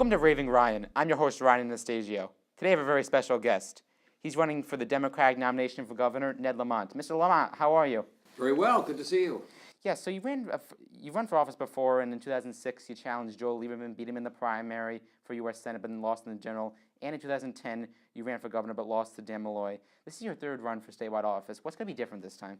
Welcome to Raving Ryan. I'm your host, Ryan Anastasio. Today I have a very special guest. He's running for the Democratic nomination for governor, Ned Lamont. Mr. Lamont, how are you? Very well. Good to see you. Yeah, so you've run for office before, and in 2006 you challenged Joe Lieberman, beat him in the primary for U.S. Senate, but then lost in the general. And in 2010 you ran for governor, but lost to Dan Malloy. This is your third run for statewide office. What's going to be different this time?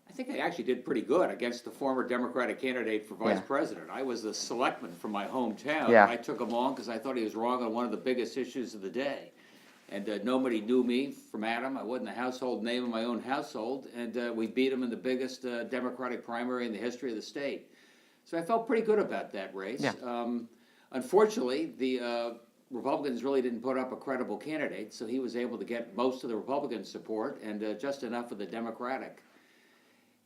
I think I actually did pretty good against the former Democratic candidate for vice president. I was the selectman from my hometown. Yeah. And I took him on because I thought he was wrong on one of the biggest issues of the day. And nobody knew me from Adam. I wasn't a household name in my own household. And we beat him in the biggest Democratic primary in the history of the state. So I felt pretty good about that race. Yeah. Unfortunately, the Republicans really didn't put up a credible candidate, so he was able to get most of the Republican support and just enough of the Democratic.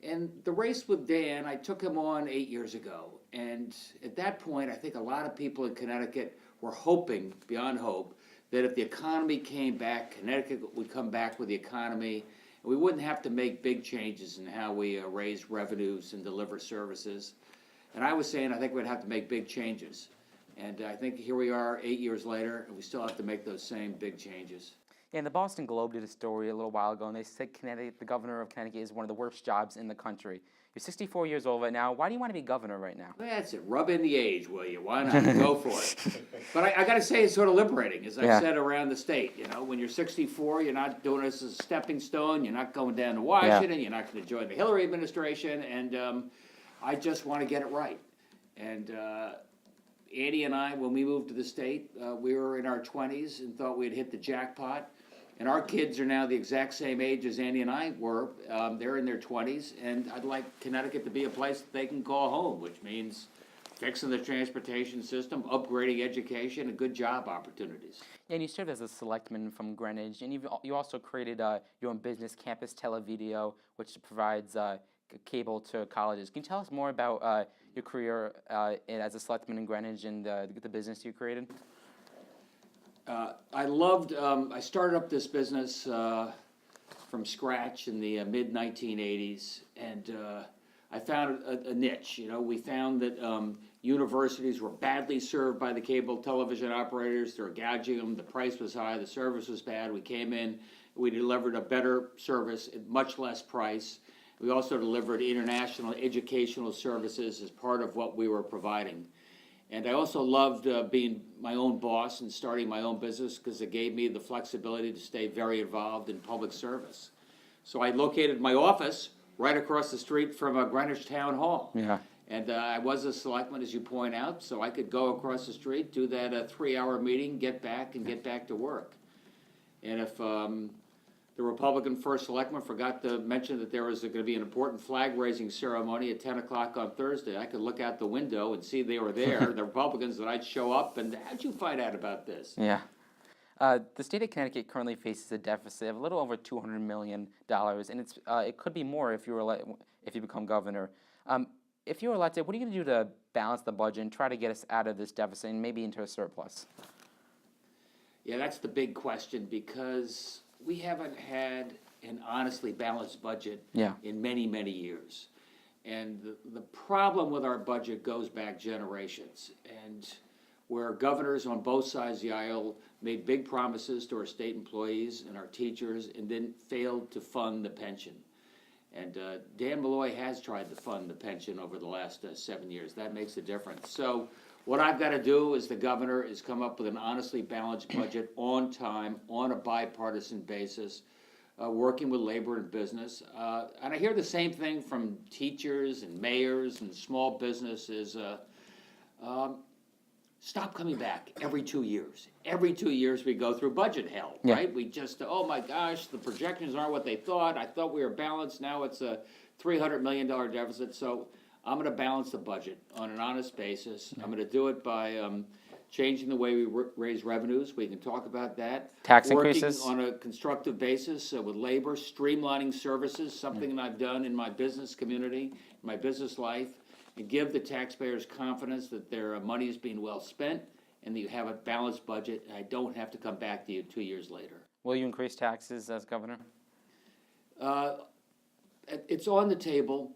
And the race with Dan, I took him on 8 years ago. And at that point, I think a lot of people in Connecticut were hoping, beyond hope, that if the economy came back, Connecticut would come back with the economy, and we wouldn't have to make big changes in how we raise revenues and deliver services. And I was saying I think we'd have to make big changes. And I think here we are 8 years later, and we still have to make those same big changes. Yeah, and the Boston Globe did a story a little while ago, and they said Connecticut, the governor of Connecticut is one of the worst jobs in the country. You're 64 years old right now. Why do you want to be governor right now? That's it. Rub in the age, will you? Why not? Go for it. But I got to say, it's sort of liberating, as I've said around the state. You know, when you're 64, you're not doing this as a stepping stone. You're not going down to Washington. You're not going to join the Hillary administration. And I just want to get it right. And Andy and I, when we moved to the state, we were in our 20s and thought we'd hit the jackpot. And our kids are now the exact same age as Andy and I were. They're in their 20s, and I'd like Connecticut to be a place that they can call home, which means fixing the transportation system, upgrading education, and good job opportunities. Yeah, and you served as a selectman from Greenwich, and you also created your own business, Campus Televideo, which provides cable to colleges. Can you tell us more about your career as a selectman in Greenwich and the business you created? I started up this business from scratch in the mid-1980s, and I found a niche. You know, we found that universities were badly served by the cable television operators. They were gouging them. The price was high. The service was bad. We came in. We delivered a better service at much less price. We also delivered international educational services as part of what we were providing. And I also loved being my own boss and starting my own business because it gave me the flexibility to stay very involved in public service. So I located my office right across the street from Greenwich Town Hall. Yeah. And I was a selectman, as you point out, so I could go across the street, do that 3-hour meeting, get back to work. And if the Republican first selectman forgot to mention that there was going to be an important flag-raising ceremony at 10 o'clock on Thursday, I could look out the window and see they were there, the Republicans, that I'd show up, and how'd you find out about this? Yeah. The state of Connecticut currently faces a deficit of a little over $200 million, and it could be more if you become governor. If you're elected, what are you going to do to balance the budget and try to get us out of this deficit and maybe into a surplus? Yeah, that's the big question, because we haven't had an honestly balanced budget in many, many years. And the problem with our budget goes back generations, and where governors on both sides of the aisle made big promises to our state employees and our teachers and then failed to fund the pension. And Dan Malloy has tried to fund the pension over the last 7 years. That makes a difference. So what I've got to do as the governor is come up with an honestly balanced budget on time, on a bipartisan basis, working with labor and business. And I hear the same thing from teachers and mayors and small businesses. Stop coming back every 2 years. Every 2 years we go through budget hell, right? We just, oh my gosh, the projections aren't what they thought. I thought we were balanced. Now it's a $300 million deficit. So I'm going to balance the budget on an honest basis. I'm going to do it by changing the way we raise revenues. We can talk about that. Tax increases? Working on a constructive basis with labor, streamlining services, something that I've done in my business community, my business life, and give the taxpayers confidence that their money is being well spent and that you have a balanced budget, and I don't have to come back to you 2 years later. Will you increase taxes as governor? It's on the table.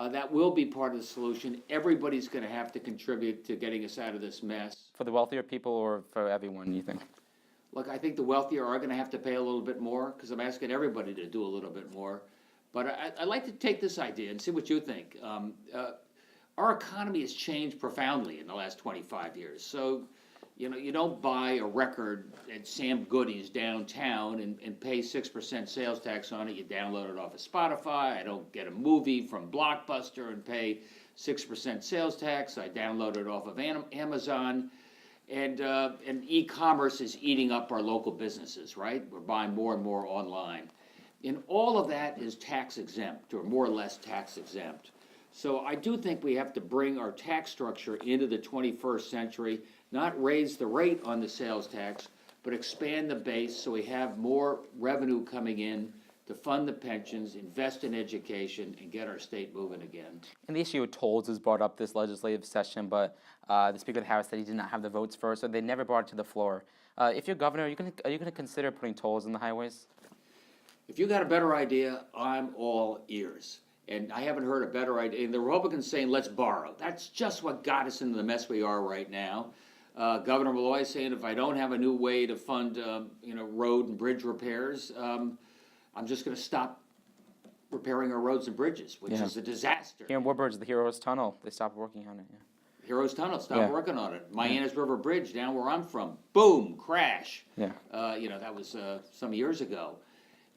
That will be part of the solution. Everybody's going to have to contribute to getting us out of this mess. For the wealthier people or for everyone, you think? Look, I think the wealthier are going to have to pay a little bit more because I'm asking everybody to do a little bit more. But I'd like to take this idea and see what you think. Our economy has changed profoundly in the last 25 years. So, you don't buy a record at Sam Goody's downtown and pay 6% sales tax on it. You download it off of Spotify. I don't get a movie from Blockbuster and pay 6% sales tax. I download it off of Amazon. And e-commerce is eating up our local businesses, right? We're buying more and more online. And all of that is tax exempt, or more or less tax exempt. So I do think we have to bring our tax structure into the 21st century, not raise the rate on the sales tax, but expand the base so we have more revenue coming in to fund the pensions, invest in education, and get our state moving again. And the issue of tolls was brought up this legislative session, but the Speaker of the House said he did not have the votes for it, so they never brought it to the floor. If you're governor, are you going to consider putting tolls in the highways? If you got a better idea, I'm all ears. And I haven't heard a better idea. And the Republicans saying, let's borrow. That's just what got us into the mess we are right now. Governor Malloy saying, if I don't have a new way to fund, road and bridge repairs, I'm just going to stop repairing our roads and bridges, which is a disaster. Here in Woodbridge, the Heroes Tunnel, they stopped working on it. Yeah. Heroes Tunnel, stop working on it. Mianas River Bridge, down where I'm from, boom, crash. Yeah. That was some years ago.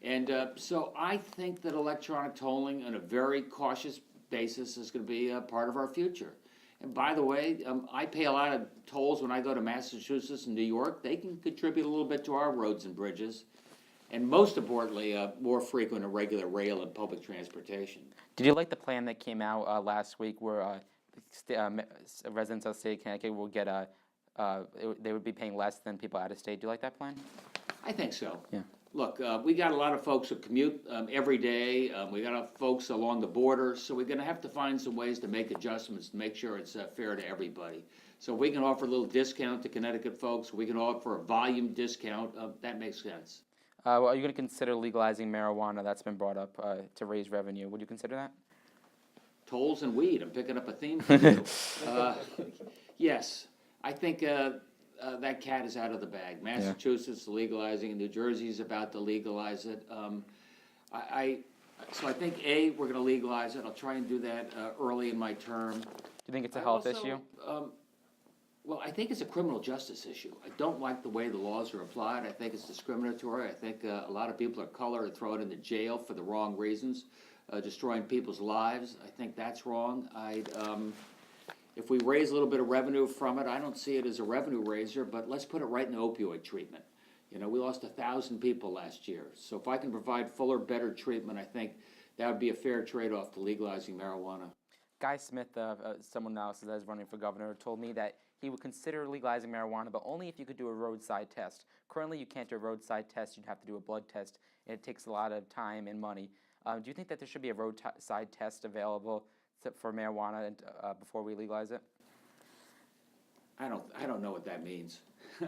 And so I think that electronic tolling on a very cautious basis is going to be a part of our future. And by the way, I pay a lot of tolls when I go to Massachusetts and New York. They can contribute a little bit to our roads and bridges. And most importantly, more frequent and regular rail and public transportation. Did you like the plan that came out last week where residents of the state of Connecticut will get they would be paying less than people out of state? Do you like that plan? I think so. Yeah. Look, we got a lot of folks who commute every day. We got a lot of folks along the border, so we're going to have to find some ways to make adjustments to make sure it's fair to everybody. So we can offer a little discount to Connecticut folks. We can offer a volume discount. That makes sense. Well, are you going to consider legalizing marijuana? That's been brought up to raise revenue. Would you consider that? Tolls and weed. I'm picking up a theme from you. Yes, I think that cat is out of the bag. Massachusetts is legalizing it. New Jersey is about to legalize it. So I think, we're going to legalize it. I'll try and do that early in my term. Do you think it's a health issue? Well, I think it's a criminal justice issue. I don't like the way the laws are applied. I think it's discriminatory. I think a lot of people of color are thrown into jail for the wrong reasons, destroying people's lives. I think that's wrong. If we raise a little bit of revenue from it, I don't see it as a revenue raiser, but let's put it right in the opioid treatment. We lost 1,000 people last year. So if I can provide fuller, better treatment, I think that would be a fair trade-off to legalizing marijuana. Guy Smith, someone else that is running for governor, told me that he would consider legalizing marijuana, but only if you could do a roadside test. Currently, you can't do a roadside test. You'd have to do a blood test, and it takes a lot of time and money. Do you think that there should be a roadside test available for marijuana before we legalize it? I don't know what that means.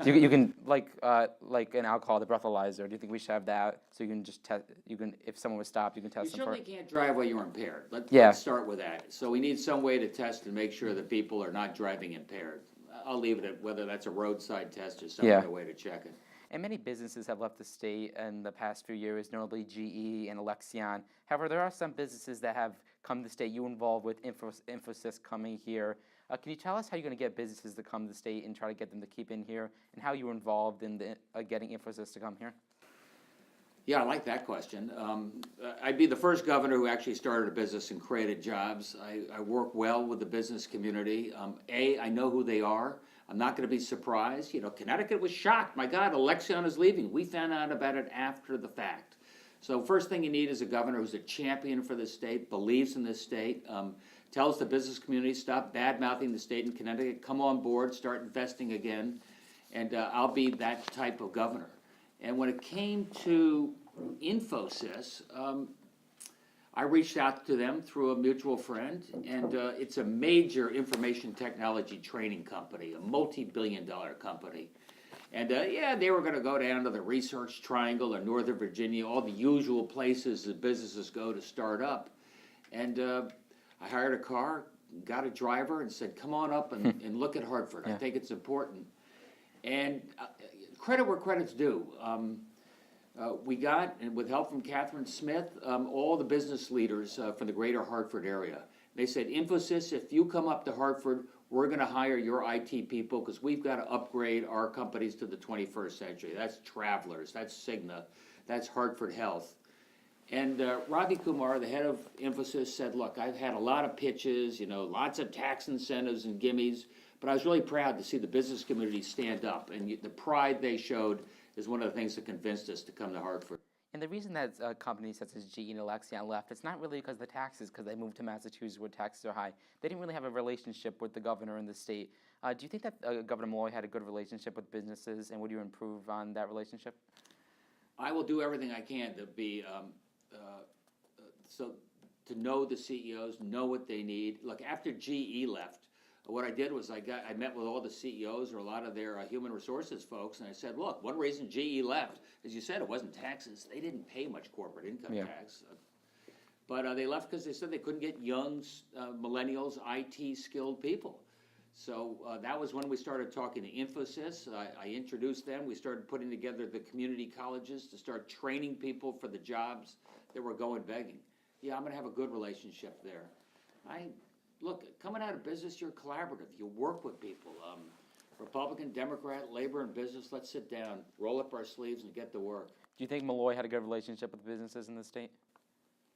You can like an alcohol, the breathalyzer. Do you think we should have that so you can just test? If someone was stopped, you can test You them for certainly can't drive while you're impaired. Let's start with that. So we need some way to test and make sure that people are not driving impaired. I'll leave it at whether that's a roadside test or some other way to check it. And many businesses have left the state in the past few years, notably GE and Alexion. However, there are some businesses that have come to the state. You involved with Infosys coming here. Can you tell us how you're going to get businesses to come to the state and try to get them to keep in here, and how you were involved in getting Infosys to come here? Yeah, I like that question. I'd be the first governor who actually started a business and created jobs. I work well with the business community. I know who they are. I'm not going to be surprised. Connecticut was shocked. My God, Alexion is leaving. We found out about it after the fact. So first thing you need is a governor who's a champion for the state, believes in this state, tells the business community, stop bad-mouthing the state in Connecticut, come on board, start investing again, and I'll be that type of governor. And when it came to Infosys, I reached out to them through a mutual friend, and it's a major information technology training company, a multi-billion-dollar company. And they were going to go down to the Research Triangle in Northern Virginia, all the usual places that businesses go to start up. And I hired a car, got a driver, and said, come on up and look at Hartford. I think it's important. And credit where credit's due. We got, and with help from Catherine Smith, all the business leaders from the greater Hartford area. They said, Infosys, if you come up to Hartford, we're going to hire your IT people because we've got to upgrade our companies to the 21st century. That's Travelers, that's Cigna, that's Hartford Health. And Ravi Kumar, the head of Infosys, said, look, I've had a lot of pitches, lots of tax incentives and gimmies, but I was really proud to see the business community stand up. And the pride they showed is one of the things that convinced us to come to Hartford. And the reason that companies such as GE and Alexion left, it's not really because of the taxes, because they moved to Massachusetts where taxes are high. They didn't really have a relationship with the governor in the state. Do you think that Governor Malloy had a good relationship with businesses, and would you improve on that relationship? I will do everything I can to be to know the CEOs, know what they need. Look, after GE left, what I did was I met with all the CEOs or a lot of their human resources folks, and I said, look, one reason GE left, as you said, it wasn't taxes. They didn't pay much corporate income tax. But they left because they said they couldn't get young millennials, IT-skilled people. So that was when we started talking to Infosys. I introduced them. We started putting together the community colleges to start training people for the jobs that were going begging. Yeah, I'm going to have a good relationship there. Look, coming out of business, you're collaborative. You work with people. Republican, Democrat, labor, and business, let's sit down, roll up our sleeves, and get to work. Do you think Malloy had a good relationship with businesses in the state?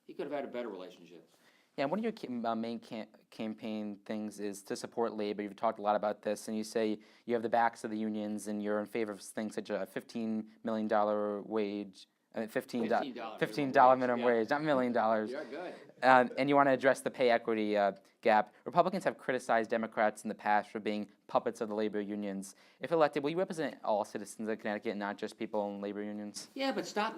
He could have had a better relationship. Yeah, one of your main campaign things is to support labor. You've talked a lot about this, and you say you have the backs of the unions, and you're in favor of things such as a $15 million wage, $15 minimum wage, not $1 million. Yeah, good. And you want to address the pay equity gap. Republicans have criticized Democrats in the past for being puppets of the labor unions. If elected, will you represent all citizens of Connecticut, not just people in labor unions? Yeah, but stop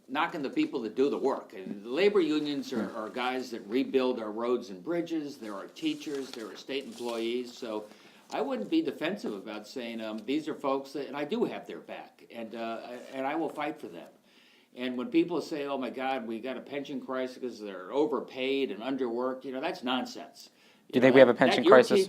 knocking the people that do the work. And the labor unions are guys that rebuild our roads and bridges. There are teachers. There are state employees. So I wouldn't be defensive about saying these are folks that, and I do have their back, and I will fight for them. And when people say, oh my God, we got a pension crisis because they're overpaid and underworked, that's nonsense. Do you think we have a pension crisis?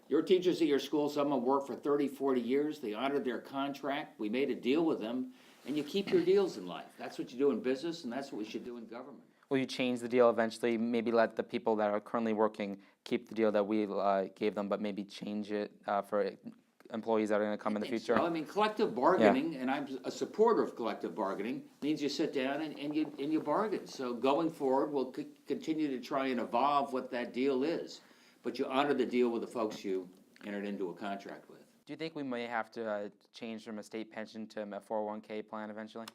Your teachers at your school, some of them worked for 30, 40 years. They honored their contract. We made a deal with them. And you keep your deals in life. That's what you do in business, and that's what we should do in government. Will you change the deal eventually? Maybe let the people that are currently working keep the deal that we gave them, but maybe change it for employees that are going to come in the future? So. I mean, collective bargaining, and I'm a supporter of collective bargaining, means you sit down and you bargain. So going forward, we'll continue to try and evolve what that deal is. But you honor the deal with the folks you entered into a contract with. Do you think we may have to change from a state pension to a 401k plan eventually?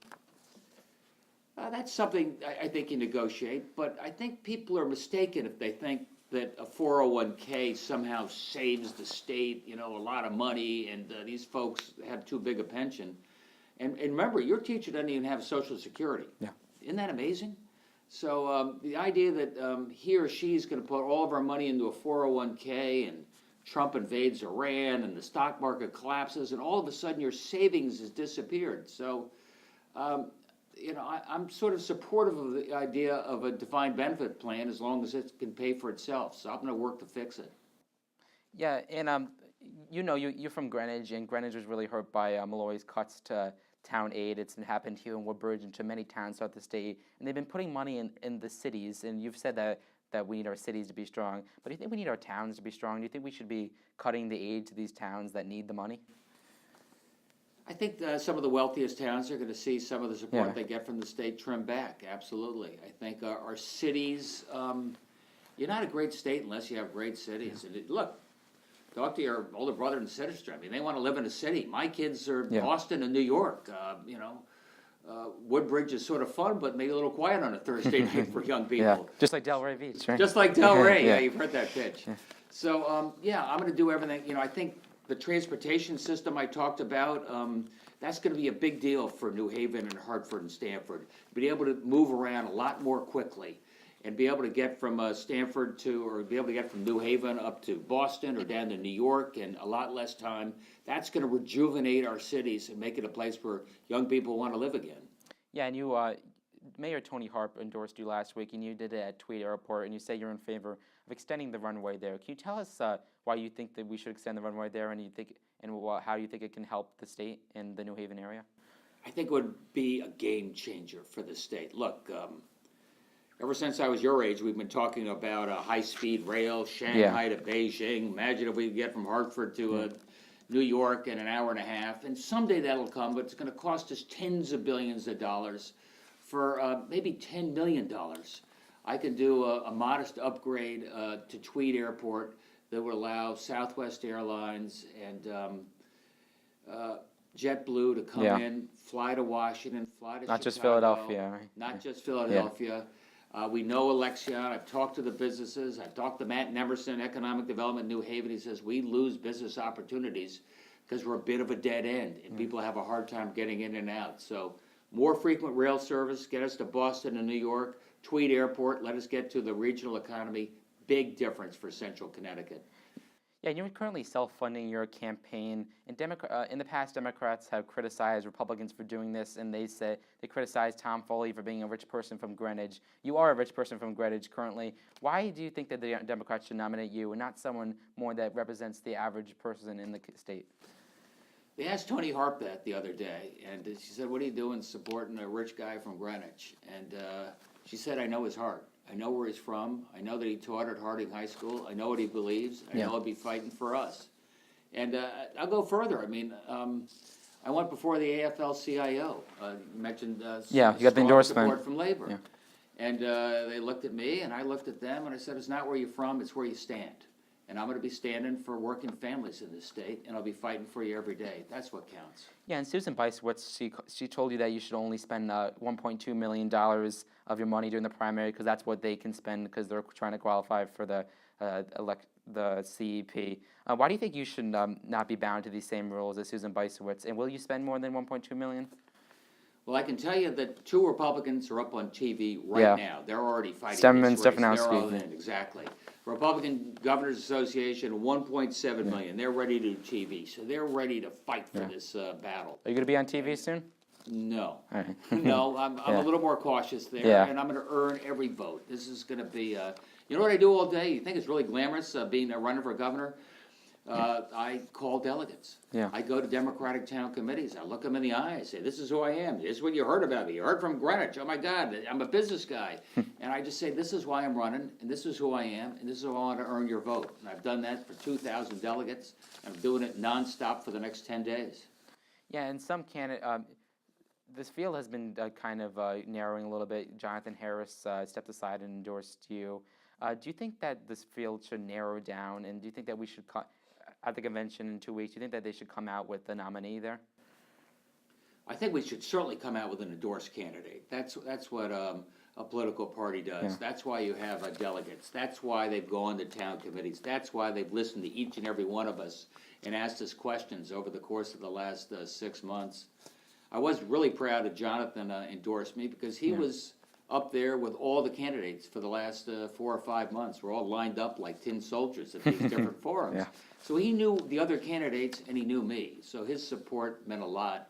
That's something I think you negotiate, but I think people are mistaken if they think that a 401k somehow saves the state, a lot of money, and these folks have too big a pension. And remember, your teacher doesn't even have Social Security. Yeah. Isn't that amazing? So the idea that he or she's going to put all of our money into a 401k and Trump invades Iran and the stock market collapses and all of a sudden your savings has disappeared. So, I'm sort of supportive of the idea of a defined benefit plan as long as it can pay for itself. So I'm going to work to fix it. Yeah, and you're from Greenwich, and Greenwich was really hurt by Malloy's cuts to town aid. It's happened here in Woodbridge and to many towns throughout the state. And they've been putting money in the cities, and you've said that we need our cities to be strong. But do you think we need our towns to be strong? Do you think we should be cutting the aid to these towns that need the money? I think some of the wealthiest towns are going to see some of the support they get from the state trimmed back. Absolutely. I think our cities, you're not a great state unless you have great cities. And look, talk to your older brother and sister. I mean, they want to live in a city. My kids are Boston and New York. Woodbridge is sort of fun, but maybe a little quiet on a Thursday night for young people. Yeah, just like Delray Beach, right? Just like Delray. Yeah, you've heard that pitch. Yeah. So, I'm going to do everything. I think the transportation system I talked about, that's going to be a big deal for New Haven and Hartford and Stamford. Be able to move around a lot more quickly and be able to get from Stamford or be able to get from New Haven up to Boston or down to New York in a lot less time. That's going to rejuvenate our cities and make it a place where young people want to live again. Yeah, and Mayor Tony Harp endorsed you last week, and you did it at Tweed Airport, and you say you're in favor of extending the runway there. Can you tell us why you think that we should extend the runway there, and how you think it can help the state and the New Haven area? I think it would be a game changer for the state. Look, ever since I was your age, we've been talking about a high-speed rail, Shanghai to Beijing. Imagine if we could get from Hartford to New York in an hour and a half. And someday that'll come, but it's going to cost us tens of billions of dollars for maybe $10 million. I could do a modest upgrade to Tweed Airport that would allow Southwest Airlines and JetBlue to come in, fly to Washington, fly to Chicago. Not just Philadelphia, right? Not just Philadelphia. We know Alexion. I've talked to the businesses. I've talked to Matt Nemerson, Economic Development New Haven. He says we lose business opportunities because we're a bit of a dead end, and people have a hard time getting in and out. So more frequent rail service, get us to Boston and New York. Tweed Airport, let us get to the regional economy. Big difference for Central Connecticut. Yeah, you're currently self-funding your campaign. In the past, Democrats have criticized Republicans for doing this, and they criticize Tom Foley for being a rich person from Greenwich. You are a rich person from Greenwich currently. Why do you think that the Democrats should nominate you and not someone more that represents the average person in the state? They asked Tony Harp that the other day, and she said, "What are you doing supporting a rich guy from Greenwich?" And she said, "I know his heart. I know where he's from. I know that he taught at Harding High School. I know what he believes. I know he'll be fighting for us." And I'll go further. I mean, I went before the AFL-CIO. You mentioned you got the endorsement. Support from Labor. Yeah. And they looked at me, and I looked at them, and I said, "It's not where you're from, it's where you stand. And I'm going to be standing for working families in this state, and I'll be fighting for you every day. That's what counts." Yeah, and Susan Bicewicz, she told you that you should only spend $1.2 million of your money during the primary because that's what they can spend because they're trying to qualify for the CEP. Why do you think you should not be bound to these same rules as Susan Bicewicz? And will you spend more than $1.2 million? Well, I can tell you that 2 Republicans are up on TV right now. They're already fighting Stemman, this race. Stefanowski. They're all in, exactly. Republican Governors Association, 1.7 million. They're ready to do TV, so they're ready to fight for this battle. Are you going to be on TV soon? No. All right. No, I'm a little more cautious there, and I'm going to earn every vote. This is going to be, you know what I do all day? You think it's really glamorous being a runner for governor? I call delegates. I go to Democratic town committees. I look them in the eye. I say, "This is who I am. This is what you heard about me. You heard from Greenwich. Oh my God, I'm a business guy." And I just say, "This is why I'm running, and this is who I am, and this is how I want to earn your vote." And I've done that for 2,000 delegates. I'm doing it nonstop for the next 10 days. Yeah, and some candidates, this field has been kind of narrowing a little bit. Jonathan Harris stepped aside and endorsed you. Do you think that this field should narrow down, and do you think that we should at the convention in 2 weeks, do you think that they should come out with a nominee there? I think we should certainly come out with an endorsed candidate. That's what a political party does. That's why you have delegates. That's why they've gone to town committees. That's why they've listened to each and every one of us and asked us questions over the course of the last 6 months. I was really proud that Jonathan endorsed me because he was up there with all the candidates for the last 4 or 5 months. We're all lined up like tin soldiers at these different forums. So he knew the other candidates and he knew me. So his support meant a lot.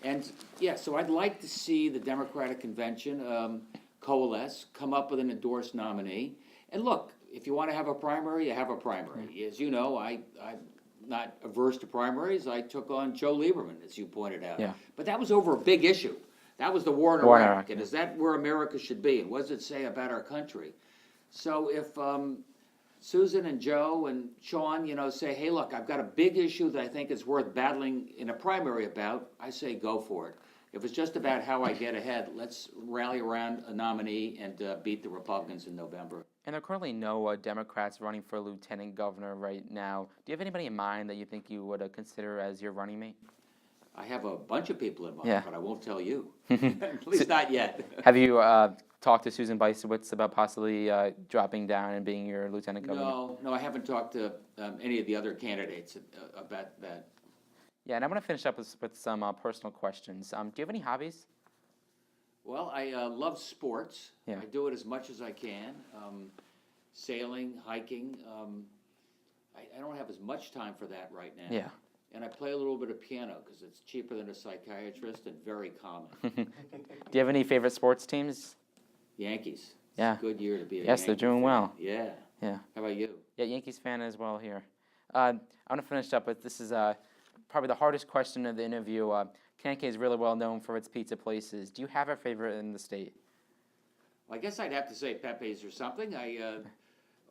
And so I'd like to see the Democratic Convention coalesce, come up with an endorsed nominee. And look, if you want to have a primary, you have a primary. As you know, I'm not averse to primaries. I took on Joe Lieberman, as you pointed out. But that was over a big issue. That was the war in Iraq. And is that where America should be? And what does it say about our country? So if Susan and Joe and Sean, say, "Hey, look, I've got a big issue that I think is worth battling in a primary about," I say go for it. If it's just about how I get ahead, let's rally around a nominee and beat the Republicans in November. And there are currently no Democrats running for lieutenant governor right now. Do you have anybody in mind that you think you would consider as your running mate? I have a bunch of people in mind, but I won't tell you. At least not yet. Have you talked to Susan Bicewicz about possibly dropping down and being your lieutenant governor? No, I haven't talked to any of the other candidates about that. Yeah, and I'm going to finish up with some personal questions. Do you have any hobbies? Well, I love sports. Yeah. I do it as much as I can. Sailing, hiking. I don't have as much time for that right now. Yeah. and I play a little bit of piano because it's cheaper than a psychiatrist and very common. Do you have any favorite sports teams? Yankees. Yeah. It's a good year to be a Yes, Yankee they're doing fan. well. Yeah. Yeah. How about you? Yeah, Yankees fan as well here. I want to finish up with this is probably the hardest question of the interview. Connecticut is really well known for its pizza places. Do you have a favorite in the state? Well, I guess I'd have to say Pepe's or something.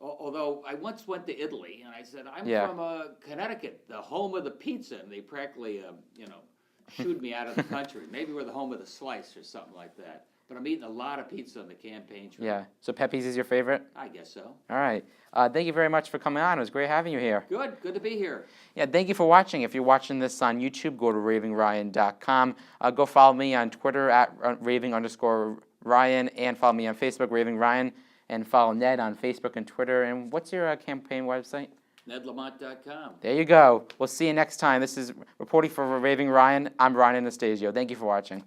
Although I once went to Italy and I said, I'm Yeah. from Connecticut, the home of the pizza, and they practically, shooed me out of the country. Maybe we're the home of the slice or something like that. But I'm eating a lot of pizza on the campaign trail. Yeah. So Pepe's is your favorite? I guess so. All right. Thank you very much for coming on. It was great having you here. Good to be here. Yeah, thank you for watching. If you're watching this on YouTube, go to ravingryan.com. Go follow me on Twitter at raving_Ryan, and follow me on Facebook, Raving Ryan, and follow Ned on Facebook and Twitter. And what's your campaign website? NedLamont.com. There you go. We'll see you next time. This is reporting for Raving Ryan. I'm Ryan Anastasio. Thank you for watching.